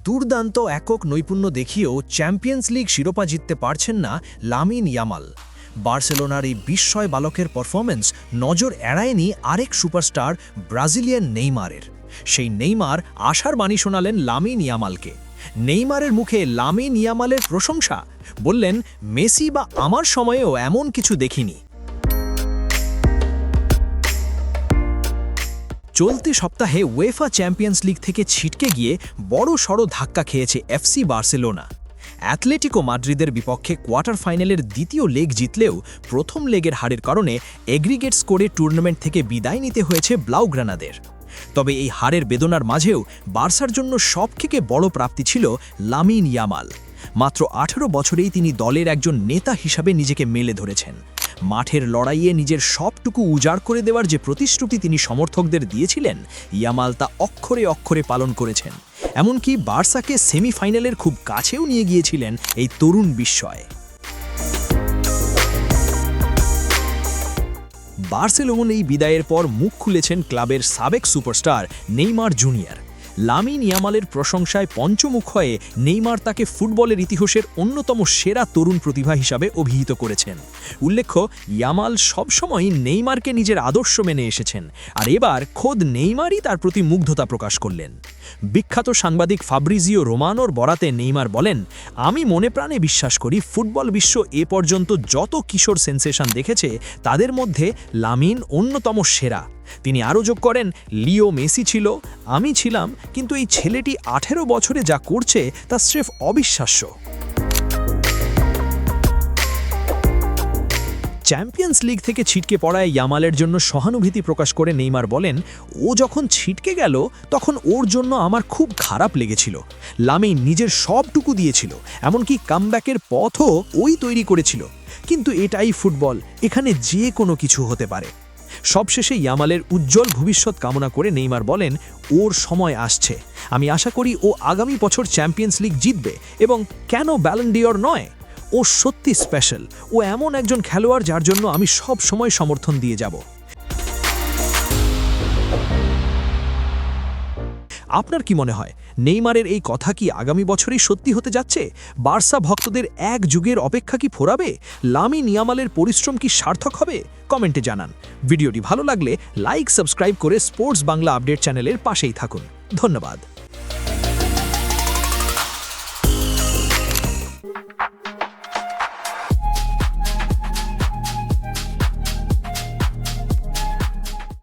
দুর্দান্ত একক নৈপুণ্য দেখিয়েও চ্যাম্পিয়ন্স লিগ শিরোপা জিততে পারছেন না লামিন ইয়ামাল। বার্সেলোনার এই বিস্ময় বালকের পারফরম্যান্স নজর এড়ায়নি আরেক সুপারস্টার ব্রাজিলিয়ান নেইমারের। সেই নেইমার আশার বাণী শোনালেন লামিন ইয়ামালকে। নেইমারের মুখে লামিন ইয়ামালের প্রশংসা, বললেন, মেসি বা আমার সময়েও এমন কিছু দেখিনি। চলতি সপ্তাহে উয়েফা চ্যাম্পিয়ন্স লিগ থেকে ছিটকে গিয়ে বড় সড় ধাক্কা খেয়েছে এফসি বার্সেলোনা। অ্যাথলেটিকো মাদ্রিদের বিপক্ষে কোয়ার্টার ফাইনালের দ্বিতীয় লেগ জিতলেও প্রথম লেগের হারের কারণে এগ্রিগেট স্কোরে টুর্নামেন্ট থেকে বিদায় নিতে হয়েছে ব্লাউগ্রানাদের। তবে এই হারের বেদনার মাঝেও বার্সার জন্য সবথেকে বড় প্রাপ্তি ছিল লামিন ইয়ামাল। মাত্র 18 বছরেই তিনি দলের একজন নেতা হিসাবে নিজেকে মেলে ধরেছেন। মাঠের লড়াইয়ে নিজের সবটুকু উজাড় করে দেওয়ার যে প্রতিশ্রুতি তিনি সমর্থকদের দিয়েছিলেন, ইয়ামাল তা অক্ষরে অক্ষরে পালন করেছেন। এমনকি বার্সাকে সেমিফাইনালের খুব কাছেও নিয়ে গিয়েছিলেন এই তরুণ বিস্ময়। বার্সেলোনা এই বিদায়ের পর মুখ খুলেছেন ক্লাবের সাবেক সুপারস্টার নেইমার জুনিয়র। লামিন ইয়ামালের প্রশংসায় পঞ্চমুখ হয়ে নেইমার তাকে ফুটবলের ইতিহাসের অন্যতম সেরা তরুণ প্রতিভা হিসাবে অভিহিত করেছেন। উল্লেখ্য, ইয়ামাল সবসময়ই নেইমারকে নিজের আদর্শ মেনে এসেছেন, আর এবার খোদ নেইমারই তার প্রতি মুগ্ধতা প্রকাশ করলেন। বিখ্যাত সাংবাদিক ফাব্রিজিও রোমানোর বরাতে নেইমার বলেন, আমি মনে প্রাণে বিশ্বাস করি ফুটবল বিশ্ব এ পর্যন্ত যত কিশোর সেন্সেশন দেখেছে তাদের মধ্যে লামিন অন্যতম সেরা। তিনি আরও যোগ করেন, লিও মেসি ছিল, আমি ছিলাম, কিন্তু এই ছেলেটি 18 বছরে যা করছে তা স্রেফ অবিশ্বাস্য। চ্যাম্পিয়ন্স লিগ থেকে ছিটকে পড়ায় ইয়ামালের জন্য সহানুভূতি প্রকাশ করে নেইমার বলেন, ও যখন ছিটকে গেল তখন ওর জন্য আমার খুব খারাপ লেগেছিল। লামিন নিজের সবটুকু দিয়েছিল, এমনকি কামব্যাকের পথও ওই তৈরি করেছিল। কিন্তু এটাই ফুটবল, এখানে যে কোনো কিছু হতে পারে। সবশেষে ইয়ামালের উজ্জ্বল ভবিষ্যৎ কামনা করে নেইমার বলেন, ওর সময় আসছে। আমি আশা করি ও আগামী বছর চ্যাম্পিয়ন্স লিগ জিতবে, এবং কেন ব্যালন ডিওর নয়। ও সত্যি স্পেশাল। ও এমন একজন খেলোয়াড় যার জন্য আমি সব সময় সমর্থন দিয়ে যাব। আপনার কি মনে হয়, নেইমারের এই কথা কি আগামী বছরেই সত্যি হতে যাচ্ছে? বার্সা ভক্তদের এক যুগের অপেক্ষা কি ফোরাবে? লামিন ইয়ামালের পরিশ্রম কি সার্থক হবে? কমেন্টে জানান। ভিডিওটি ভালো লাগলে লাইক, সাবস্ক্রাইব করে স্পোর্টস বাংলা আপডেট চ্যানেলের পাশেই থাকুন। ধন্যবাদ।